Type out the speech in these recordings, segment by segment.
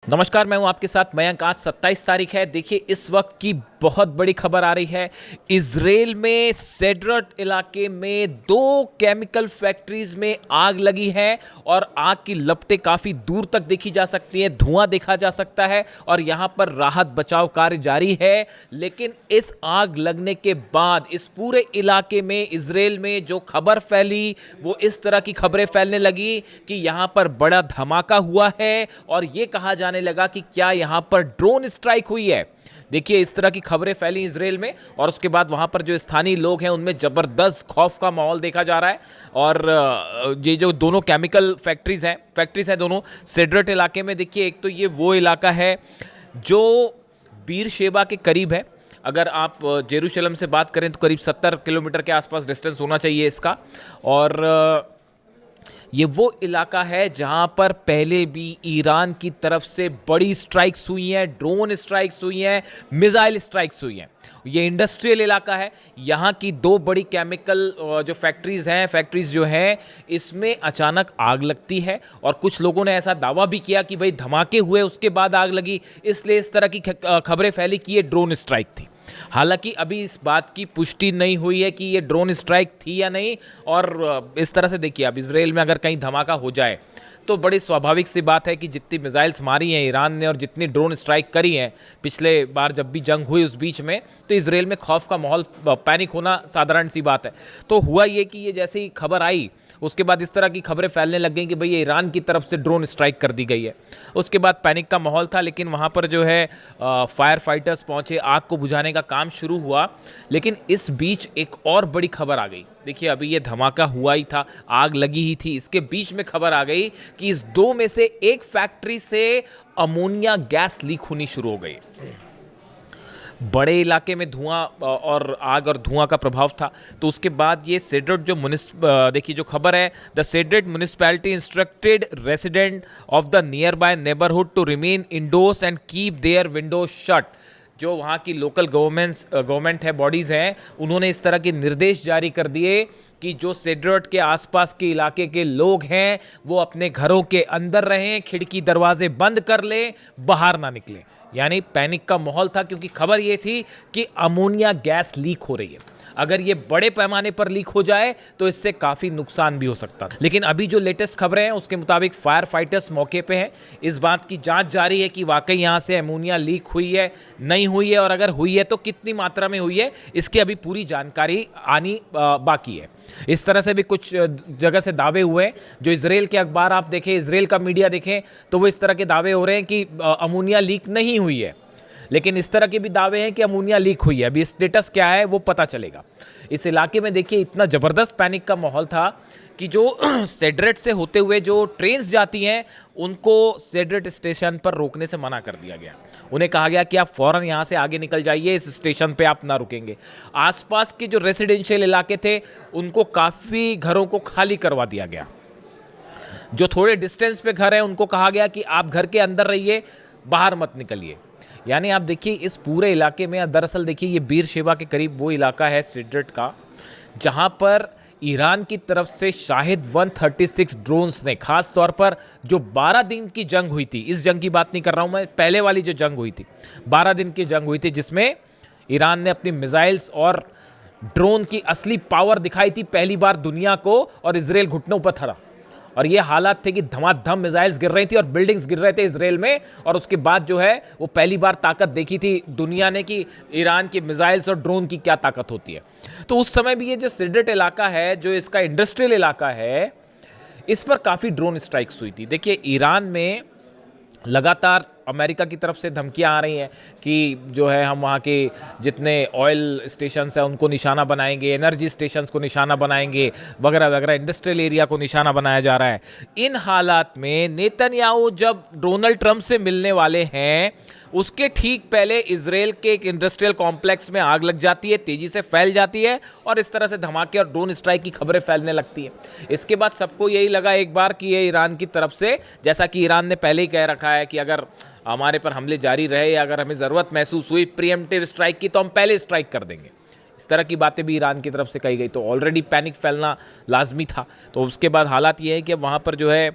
नमस्कार, मैं हूं आपके साथ मयंक। आज 27 तारीख है। देखिए, इस वक्त की बहुत बड़ी खबर आ रही है। इजराइल में सेड्रट इलाके में 2 केमिकल फैक्ट्रीज में आग लगी है और आग की लपटें काफ़ी दूर तक देखी जा सकती हैं, धुआं देखा जा सकता है और यहां पर राहत बचाव कार्य जारी है। लेकिन इस आग लगने के बाद इस पूरे इलाके में, इजराइल में जो खबर फैली वो इस तरह की खबरें फैलने लगी कि यहां पर बड़ा धमाका हुआ है और यह कहा जाने लगा कि क्या यहां पर ड्रोन स्ट्राइक हुई है। देखिए, इस तरह की खबरें फैली इजराइल में और उसके बाद वहां पर जो स्थानीय लोग हैं उनमें जबरदस्त खौफ का माहौल देखा जा रहा है। और ये जो दोनों केमिकल फैक्ट्रीज हैं दोनों सेड्रट इलाके में। देखिए, एक तो ये वो इलाका है जो बीर शेबा के करीब है। अगर आप जेरूशलम से बात करें तो करीब 70 किलोमीटर के आसपास डिस्टेंस होना चाहिए इसका। और ये वो इलाका है जहां पर पहले भी ईरान की तरफ से बड़ी स्ट्राइक्स हुई हैं, ड्रोन स्ट्राइक्स हुई हैं, मिसाइल स्ट्राइक्स हुई हैं। ये इंडस्ट्रियल इलाका है। यहाँ की 2 बड़ी केमिकल जो फैक्ट्रीज जो हैं, इसमें अचानक आग लगती है और कुछ लोगों ने ऐसा दावा भी किया कि भाई धमाके हुए उसके बाद आग लगी, इसलिए इस तरह की खबरें फैली कि ये ड्रोन स्ट्राइक थी। हालांकि अभी इस बात की पुष्टि नहीं हुई है कि ये ड्रोन स्ट्राइक थी या नहीं। और इस तरह से देखिए, अब इजराइल में अगर कहीं धमाका हो जाए तो बड़ी स्वाभाविक सी बात है कि जितनी मिसाइल्स मारी हैं ईरान ने और जितनी ड्रोन स्ट्राइक करी हैं पिछले बार जब भी जंग हुई उस बीच में, तो इजराइल में खौफ का माहौल, पैनिक होना साधारण सी बात है। तो हुआ ये कि ये जैसे ही खबर आई उसके बाद इस तरह की खबरें फैलने लग गई कि भाई ये ईरान की तरफ से ड्रोन स्ट्राइक कर दी गई है। उसके बाद पैनिक का माहौल था, लेकिन वहाँ पर जो है फायर फाइटर्स पहुँचे, आग को बुझाने का काम शुरू हुआ। लेकिन इस बीच एक और बड़ी खबर आ गई। देखिए, अभी ये धमाका हुआ ही था, आग लगी ही थी, इसके बीच में खबर आ गई कि इस 2 में से एक फैक्ट्री से अमोनिया गैस लीक होनी शुरू हो गई। बड़े इलाके में धुआं और आग और धुआं का प्रभाव था। तो उसके बाद ये सेड्रट जो देखिए जो खबर है, the Sederot municipality instructed resident of the near by neighbourhood to remain indoors and keep their windows shut. जो वहाँ की लोकल गवर्नमेंट है, बॉडीज़ हैं, उन्होंने इस तरह के निर्देश जारी कर दिए कि जो सेड्रट के आसपास के इलाके के लोग हैं वो अपने घरों के अंदर रहें, खिड़की दरवाजे बंद कर लें, बाहर ना निकलें। यानी पैनिक का माहौल था, क्योंकि खबर ये थी कि अमोनिया गैस लीक हो रही है। अगर ये बड़े पैमाने पर लीक हो जाए तो इससे काफ़ी नुकसान भी हो सकता था। लेकिन अभी जो लेटेस्ट खबरें हैं उसके मुताबिक फायर फाइटर्स मौके पे हैं। इस बात की जांच जारी है कि वाकई यहाँ से अमोनिया लीक हुई है, नहीं हुई है, और अगर हुई है तो कितनी मात्रा में हुई है, इसकी अभी पूरी जानकारी आनी बाकी है। इस तरह से भी कुछ जगह से दावे हुए हैं। जो इजराइल के अखबार आप देखें, इजराइल का मीडिया देखें, तो वो इस तरह के दावे हो रहे हैं कि अमोनिया लीक नहीं हुई है। लेकिन इस तरह के भी दावे हैं कि अमोनिया लीक हुई है। अभी स्टेटस क्या है वो पता चलेगा। इस इलाके में देखिए इतना ज़बरदस्त पैनिक का माहौल था कि जो सेड्रट से होते हुए जो ट्रेन्स जाती हैं उनको सेड्रट स्टेशन पर रोकने से मना कर दिया गया। उन्हें कहा गया कि आप फ़ौरन यहाँ से आगे निकल जाइए, इस स्टेशन पे आप ना रुकेंगे। आसपास के जो रेसिडेंशियल इलाके थे उनको काफ़ी घरों को खाली करवा दिया गया। जो थोड़े डिस्टेंस पे घर हैं उनको कहा गया कि आप घर के अंदर रहिए, बाहर मत निकलिए। यानी आप देखिए इस पूरे इलाके में, दरअसल देखिए ये बीर शेबा के करीब वो इलाका है सेड्रट का जहां पर ईरान की तरफ से शाहिद 136 ड्रोन्स ने, खास तौर पर जो 12 दिन की जंग हुई थी, इस जंग की बात नहीं कर रहा हूं मैं, पहले वाली जो जंग हुई थी 12 दिन की जंग हुई थी जिसमें ईरान ने अपनी मिसाइल्स और ड्रोन की असली पावर दिखाई थी पहली बार दुनिया को, और इजराइल घुटनों पर था। और ये हालात थे कि धमाधम मिसाइल्स गिर रही थी और बिल्डिंग्स गिर रहे थे इजराइल में। और उसके बाद जो है वो पहली बार ताकत देखी थी दुनिया ने कि ईरान की मिसाइल्स और ड्रोन की क्या ताकत होती है। तो उस समय भी ये जो सेड्रट इलाका है, जो इसका इंडस्ट्रियल इलाका है, इस पर काफ़ी ड्रोन स्ट्राइक्स हुई थी। देखिए, ईरान में लगातार अमेरिका की तरफ से धमकियां आ रही हैं कि जो है हम वहाँ के जितने ऑयल स्टेशंस हैं उनको निशाना बनाएंगे, एनर्जी स्टेशंस को निशाना बनाएंगे, वगैरह वगैरह, इंडस्ट्रियल एरिया को निशाना बनाया जा रहा है। इन हालात में नेतन्याहू जब डोनाल्ड ट्रंप से मिलने वाले हैं उसके ठीक पहले इजराइल के एक इंडस्ट्रियल कॉम्प्लेक्स में आग लग जाती है, तेजी से फैल जाती है और इस तरह से धमाके और ड्रोन स्ट्राइक की खबरें फैलने लगती हैं। इसके बाद सबको यही लगा एक बार कि ये ईरान की तरफ से, जैसा कि ईरान ने पहले ही कह रखा है कि अगर हमारे पर हमले जारी रहे या अगर हमें ज़रूरत महसूस हुई प्रीएम्प्टिव स्ट्राइक की तो हम पहले स्ट्राइक कर देंगे। इस तरह की बातें भी ईरान की तरफ से कही गई। तो ऑलरेडी पैनिक फैलना लाजमी था। तो उसके बाद हालात ये है कि अब वहाँ पर जो है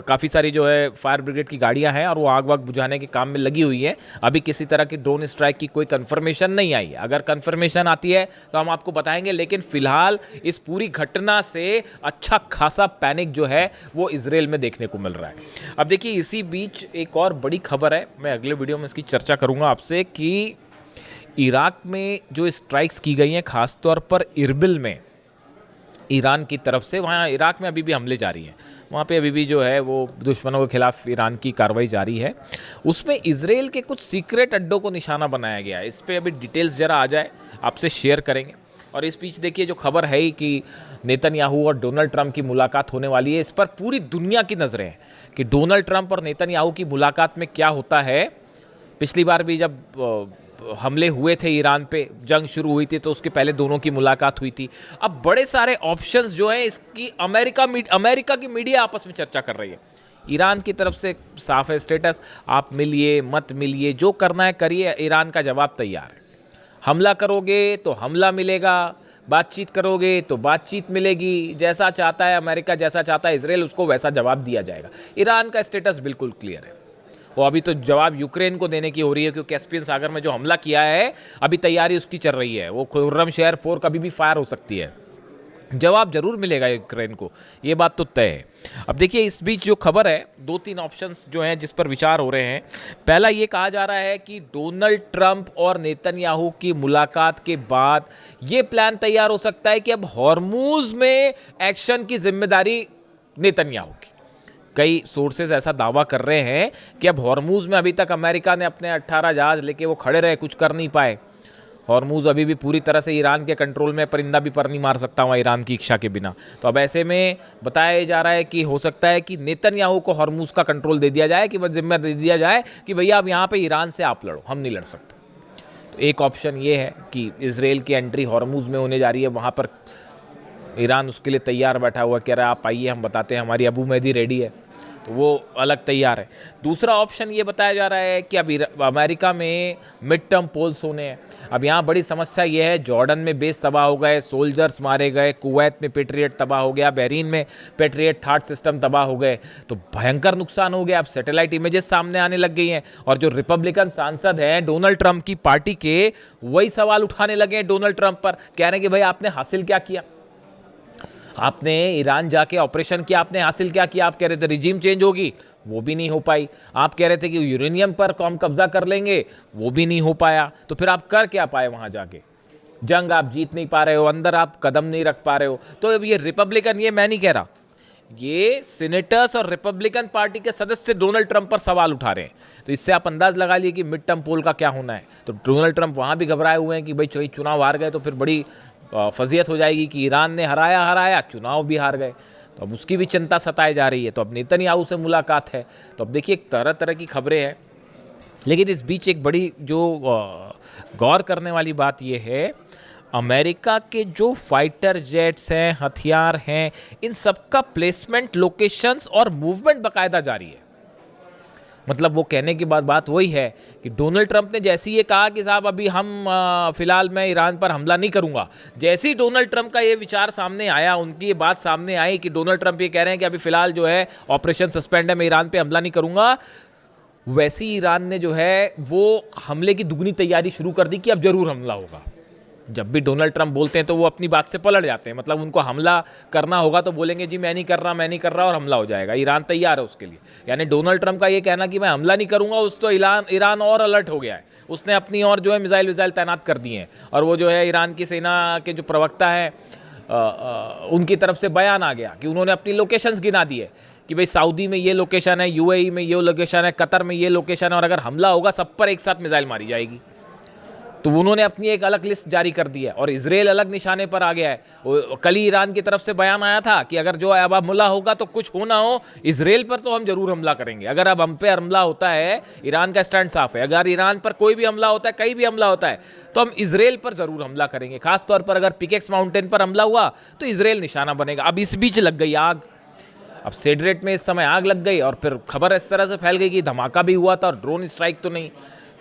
काफ़ी सारी जो है फायर ब्रिगेड की गाड़ियाँ हैं और वो आग वाग बुझाने के काम में लगी हुई है। अभी किसी तरह की ड्रोन स्ट्राइक की कोई कन्फर्मेशन नहीं आई है। अगर कन्फर्मेशन आती है तो हम आपको बताएंगे, लेकिन फिलहाल इस पूरी घटना से अच्छा खासा पैनिक जो है वो इजराइल में देखने को मिल रहा है। अब देखिए, इसी बीच एक और बड़ी खबर है, मैं अगले वीडियो में इसकी चर्चा करूंगा आपसे, कि इराक में जो स्ट्राइक्स की गई हैं खासतौर पर इरबिल में ईरान की तरफ से, वहाँ इराक में अभी भी हमले जारी हैं, वहाँ पे अभी भी जो है वो दुश्मनों के खिलाफ ईरान की कार्रवाई जारी है। उसमें इजराइल के कुछ सीक्रेट अड्डों को निशाना बनाया गया है। इस पर अभी डिटेल्स ज़रा आ जाए आपसे शेयर करेंगे। और इस बीच देखिए, जो खबर है ही कि नेतन्याहू और डोनाल्ड ट्रंप की मुलाकात होने वाली है, इस पर पूरी दुनिया की नज़रें हैं कि डोनाल्ड ट्रंप और नेतन्याहू की मुलाकात में क्या होता है। पिछली बार भी जब हमले हुए थे ईरान पे, जंग शुरू हुई थी, तो उसके पहले दोनों की मुलाकात हुई थी। अब बड़े सारे ऑप्शंस जो हैं इसकी अमेरिका की मीडिया आपस में चर्चा कर रही है। ईरान की तरफ से साफ है स्टेटस, आप मिलिए मत मिलिए, जो करना है करिए, ईरान का जवाब तैयार है। हमला करोगे तो हमला मिलेगा, बातचीत करोगे तो बातचीत मिलेगी, जैसा चाहता है अमेरिका, जैसा चाहता है इजराइल, उसको वैसा जवाब दिया जाएगा। ईरान का स्टेटस बिल्कुल क्लियर है। वो अभी तो जवाब यूक्रेन को देने की हो रही है, क्योंकि कैस्पियन सागर में जो हमला किया है अभी तैयारी उसकी चल रही है। वो खुर्रमशहर 4 कभी भी फायर हो सकती है। जवाब जरूर मिलेगा यूक्रेन को, ये बात तो तय है। अब देखिए, इस बीच जो खबर है, 2-3 ऑप्शंस जो हैं जिस पर विचार हो रहे हैं। पहला ये कहा जा रहा है कि डोनाल्ड ट्रंप और नेतन्याहू की मुलाकात के बाद ये प्लान तैयार हो सकता है कि अब हॉर्मूज में एक्शन की जिम्मेदारी नेतन्याहू की। कई सोर्सेज ऐसा दावा कर रहे हैं कि अब हॉर्मूज में अभी तक अमेरिका ने अपने 18 जहाज लेके वो खड़े रहे, कुछ कर नहीं पाए। हॉर्मूज अभी भी पूरी तरह से ईरान के कंट्रोल में, परिंदा भी पर नहीं मार सकता वहाँ ईरान की इच्छा के बिना। तो अब ऐसे में बताया जा रहा है कि हो सकता है कि नेतन्याहू को हॉर्मूज का कंट्रोल दे दिया जाए, कि बस जिम्मा दे दिया जाए कि भैया अब यहाँ पे ईरान से आप लड़ो, हम नहीं लड़ सकते। तो एक ऑप्शन ये है कि इजराइल की एंट्री हॉर्मूज में होने जा रही है, वहाँ पर ईरान उसके लिए तैयार बैठा हुआ, कह रहा है आप आइए, हम बताते हैं, हमारी अबू मेहदी रेडी है, तो वो अलग तैयार है। दूसरा ऑप्शन ये बताया जा रहा है कि अब अमेरिका में मिड टर्म पोल्स होने हैं। अब यहाँ बड़ी समस्या ये है, जॉर्डन में बेस तबाह हो गए, सोल्जर्स मारे गए, कुवैत में पेट्रियट तबाह हो गया, बहरीन में पेट्रियट थर्ड सिस्टम तबाह हो गए, तो भयंकर नुकसान हो गया। अब सैटेलाइट इमेजेस सामने आने लग गई हैं, और जो रिपब्लिकन सांसद हैं डोनाल्ड ट्रंप की पार्टी के, वही सवाल उठाने लगे हैं डोनाल्ड ट्रंप पर, कह रहे हैं कि भाई आपने हासिल क्या किया, आपने ईरान जाके ऑपरेशन किया, आपने हासिल क्या किया। आप कह रहे थे रिजीम चेंज होगी, वो भी नहीं हो पाई। आप कह रहे थे कि यूरेनियम पर हम कब्जा कर लेंगे, वो भी नहीं हो पाया। तो फिर आप कर क्या पाए वहां जाके? जंग आप जीत नहीं पा रहे हो, अंदर आप कदम नहीं रख पा रहे हो। तो अब ये रिपब्लिकन, ये मैं नहीं कह रहा, ये सीनेटर्स और रिपब्लिकन पार्टी के सदस्य डोनाल्ड ट्रंप पर सवाल उठा रहे हैं। तो इससे आप अंदाज लगा लिए कि मिड टर्म पोल का क्या होना है। तो डोनाल्ड ट्रंप वहां भी घबराए हुए हैं कि भाई चुनाव हार गए तो फिर बड़ी फजीयत हो जाएगी कि ईरान ने हराया, चुनाव भी हार गए, तो अब उसकी भी चिंता सताई जा रही है। तो अब नेतन्याहू से मुलाकात है। तो अब देखिए, तरह तरह की खबरें हैं, लेकिन इस बीच एक बड़ी जो गौर करने वाली बात यह है, अमेरिका के जो फाइटर जेट्स हैं, हथियार हैं, इन सबका प्लेसमेंट, लोकेशंस और मूवमेंट बाकायदा जारी है। मतलब वो कहने की बात वही है कि डोनाल्ड ट्रंप ने जैसे ये कहा कि साहब अभी हम फिलहाल मैं ईरान पर हमला नहीं करूंगा, जैसे ही डोनाल्ड ट्रंप का ये विचार सामने आया, उनकी ये बात सामने आई कि डोनाल्ड ट्रंप ये कह रहे हैं कि अभी फिलहाल जो है ऑपरेशन सस्पेंड है, मैं ईरान पे हमला नहीं करूंगा, वैसे ही ईरान ने जो है वो हमले की दुगनी तैयारी शुरू कर दी कि अब जरूर हमला होगा। जब भी डोनाल्ड ट्रंप बोलते हैं तो वो अपनी बात से पलट जाते हैं। मतलब उनको हमला करना होगा तो बोलेंगे जी मैं नहीं कर रहा, और हमला हो जाएगा। ईरान तैयार है उसके लिए। यानी डोनाल्ड ट्रंप का ये कहना कि मैं हमला नहीं करूंगा, उस तो ईरान और अलर्ट हो गया है। उसने अपनी और जो है मिसाइल तैनात कर दिए हैं, और वो जो है ईरान की सेना के जो प्रवक्ता है उनकी तरफ से बयान आ गया कि उन्होंने अपनी लोकेशंस गिना दी है कि भाई सऊदी में ये लोकेशन है, यूएई में ये लोकेशन है, कतर में ये लोकेशन है, और अगर हमला होगा सब पर एक साथ मिसाइल मारी जाएगी। तो उन्होंने अपनी एक अलग लिस्ट जारी कर दी है, और इजराइल अलग निशाने पर आ गया है। कल ही ईरान की तरफ से बयान आया था कि अगर जो अब हमला होगा तो कुछ हो ना हो, इजराइल पर तो हम जरूर हमला करेंगे। अगर अब हम पे हमला होता है, ईरान का स्टैंड साफ है, अगर ईरान पर कोई भी हमला होता है, कहीं भी हमला होता है, तो हम इजराइल पर जरूर हमला करेंगे। खासतौर पर अगर पिकेक्स माउंटेन पर हमला हुआ तो इजराइल निशाना बनेगा। अब इस बीच लग गई आग। अब सेड्रेट में इस समय आग लग गई, और फिर खबर इस तरह से फैल गई कि धमाका भी हुआ था और ड्रोन स्ट्राइक तो नहीं,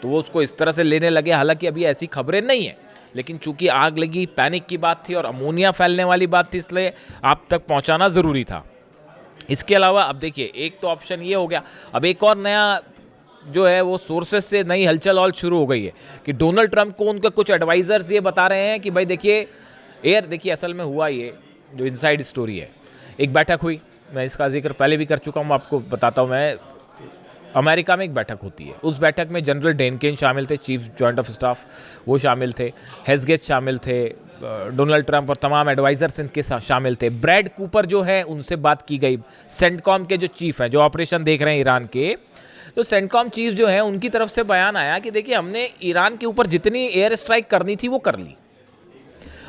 तो वो उसको इस तरह से लेने लगे। हालांकि अभी ऐसी खबरें नहीं है, लेकिन चूंकि आग लगी, पैनिक की बात थी और अमोनिया फैलने वाली बात थी, इसलिए आप तक पहुंचाना ज़रूरी था। इसके अलावा अब देखिए, एक तो ऑप्शन ये हो गया, अब एक और नया जो है वो सोर्सेस से नई हलचल और शुरू हो गई है कि डोनाल्ड ट्रंप को उनके कुछ एडवाइजर्स ये बता रहे हैं कि भाई देखिए असल में हुआ ये जो इनसाइड स्टोरी है, एक बैठक हुई, मैं इसका जिक्र पहले भी कर चुका हूँ, आपको बताता हूँ मैं। अमेरिका में एक बैठक होती है, उस बैठक में जनरल डेनकेन शामिल थे, चीफ जॉइंट ऑफ स्टाफ, वो शामिल थे, हेस्गेट शामिल थे, डोनाल्ड ट्रंप और तमाम एडवाइजर्स इनके साथ शामिल थे। ब्रैड कूपर जो है उनसे बात की गई, सेंटकॉम के जो चीफ हैं, जो ऑपरेशन देख रहे हैं ईरान के, तो सेंटकॉम चीफ जो है उनकी तरफ से बयान आया कि देखिए हमने ईरान के ऊपर जितनी एयर स्ट्राइक करनी थी वो कर ली,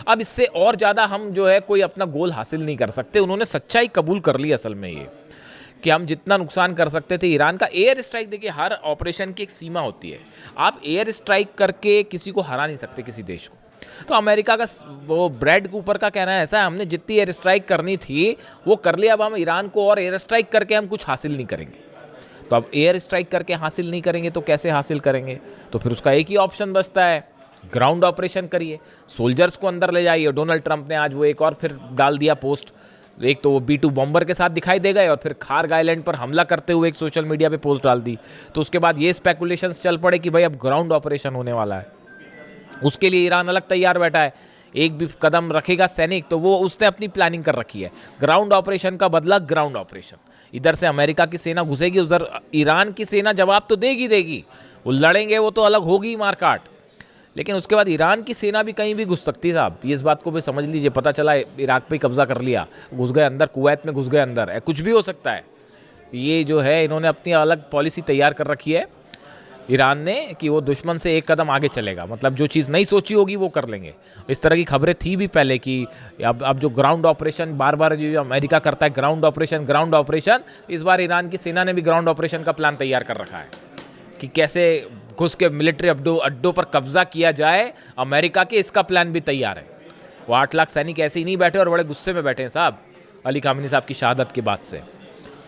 अब इससे और ज़्यादा हम जो है कोई अपना गोल हासिल नहीं कर सकते। उन्होंने सच्चाई कबूल कर ली असल में ये कि हम जितना नुकसान कर सकते थे ईरान का। एयर स्ट्राइक, देखिए हर ऑपरेशन की एक सीमा होती है, आप एयर स्ट्राइक करके किसी को हरा नहीं सकते, किसी देश को। तो अमेरिका का वो ब्रैड कूपर का कहना है ऐसा है, हमने जितनी एयर स्ट्राइक करनी थी वो कर लिया, अब हम ईरान को और एयर स्ट्राइक करके हम कुछ हासिल नहीं करेंगे। तो अब एयर स्ट्राइक करके हासिल नहीं करेंगे तो कैसे हासिल करेंगे? तो फिर उसका एक ही ऑप्शन बचता है, ग्राउंड ऑपरेशन करिए, सोल्जर्स को अंदर ले जाइए। डोनाल्ड ट्रंप ने आज वो एक और फिर डाल दिया पोस्ट, एक तो वो B-2 बॉम्बर के साथ दिखाई दे गए और फिर खार्ग आइलैंड पर हमला करते हुए एक सोशल मीडिया पे पोस्ट डाल दी। तो उसके बाद ये स्पेकुलेशंस चल पड़े कि भाई अब ग्राउंड ऑपरेशन होने वाला है, उसके लिए ईरान अलग तैयार बैठा है। एक भी कदम रखेगा सैनिक तो वो उसने अपनी प्लानिंग कर रखी है, ग्राउंड ऑपरेशन का बदला ग्राउंड ऑपरेशन। इधर से अमेरिका की सेना घुसेगी, उधर ईरान की सेना जवाब तो देगी, वो लड़ेंगे, वो तो अलग होगी मारकाट, लेकिन उसके बाद ईरान की सेना भी कहीं भी घुस सकती है साहब, ये इस बात को भी समझ लीजिए। पता चला इराक पे कब्जा कर लिया, घुस गए अंदर, कुवैत में घुस गए अंदर, कुछ भी हो सकता है। ये जो है इन्होंने अपनी अलग पॉलिसी तैयार कर रखी है ईरान ने कि वो दुश्मन से एक कदम आगे चलेगा, मतलब जो चीज़ नहीं सोची होगी वो कर लेंगे। इस तरह की खबरें थी भी पहले कि अब जो ग्राउंड ऑपरेशन बार बार जो अमेरिका करता है, ग्राउंड ऑपरेशन, इस बार ईरान की सेना ने भी ग्राउंड ऑपरेशन का प्लान तैयार कर रखा है कि कैसे घुस के मिलिट्री अड्डों पर कब्जा किया जाए अमेरिका के, इसका प्लान भी तैयार है। वो 8 लाख सैनिक ऐसे ही नहीं बैठे और बड़े गुस्से में बैठे हैं साहब अली खामेनी साहब की शहादत के बाद से,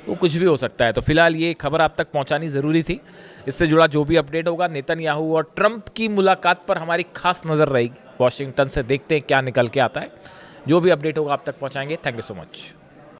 वो कुछ भी हो सकता है। तो फिलहाल ये खबर आप तक पहुंचानी ज़रूरी थी। इससे जुड़ा जो भी अपडेट होगा, नेतन्याहू और ट्रंप की मुलाकात पर हमारी खास नज़र रहेगी वाशिंगटन से, देखते हैं क्या निकल के आता है। जो भी अपडेट होगा आप तक पहुंचाएंगे। Thank you so much.